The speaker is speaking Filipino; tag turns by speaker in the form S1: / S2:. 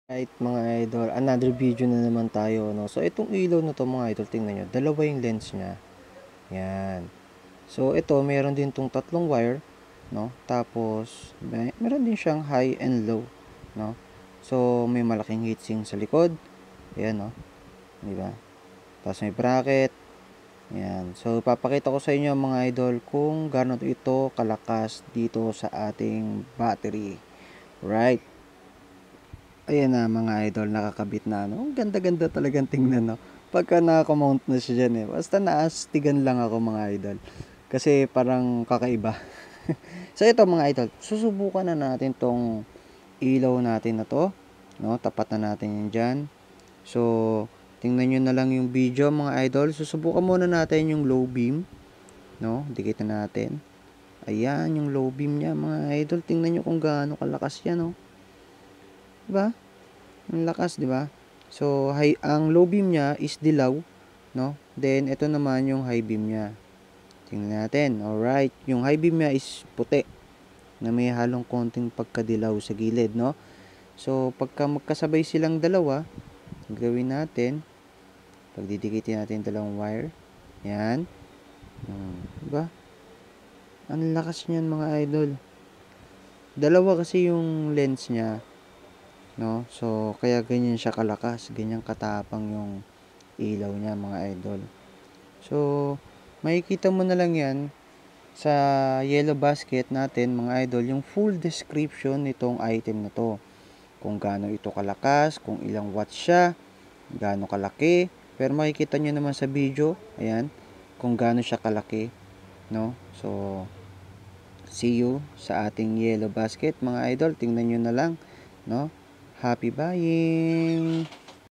S1: Right mga idol, another video na naman tayo, no? So, itong ilaw na to mga idol, tingnan nyo, dalawa yung lens niya. Yan. So, ito, meron din tong tatlong wire, no? Tapos, meron din siyang high and low, no? So, may malaking heatsink sa likod. Ayan, no? Diba? Tapos may bracket. Yan. So, papakita ko sa inyo mga idol kung gaano ito kalakas dito sa ating battery. Right? Ayan na mga idol, nakakabit na ano. Ang ganda-ganda talagang tingnan, no. Pagka naka-mount na siya dyan eh. Basta naastigan lang ako mga idol. Kasi parang kakaiba. So ito mga idol, susubukan na natin tong ilaw natin na to. No, tapat na natin yan dyan. So, tingnan nyo na lang yung video mga idol. Susubukan muna natin yung low beam. No, dikit na natin. Ayan, yung low beam niya mga idol. Tingnan nyo kung gaano kalakas yan, no. Diba? Ang lakas, di ba? So, ang low beam niya is dilaw, no? Then, ito naman yung high beam niya. Tingnan natin. Alright. Yung high beam niya is puti, na may halong konting pagkadilaw sa gilid, no? So, pagka magkasabay silang dalawa, gawin natin, pagdidikitin natin dalawang wire. Yan. Diba? Ang lakas niyan mga idol. Dalawa kasi yung lens niya, no? So, kaya ganyan siya kalakas, ganyan katapang yung ilaw niya mga idol. So, makikita mo na lang yan sa yellow basket natin mga idol, yung full description nitong item na to. Kung gaano ito kalakas, kung ilang watts siya, gaano kalaki. Pero makikita nyo naman sa video, ayan, kung gaano siya kalaki, no? So, see you sa ating yellow basket mga idol. Tingnan nyo na lang, no? Happy buying!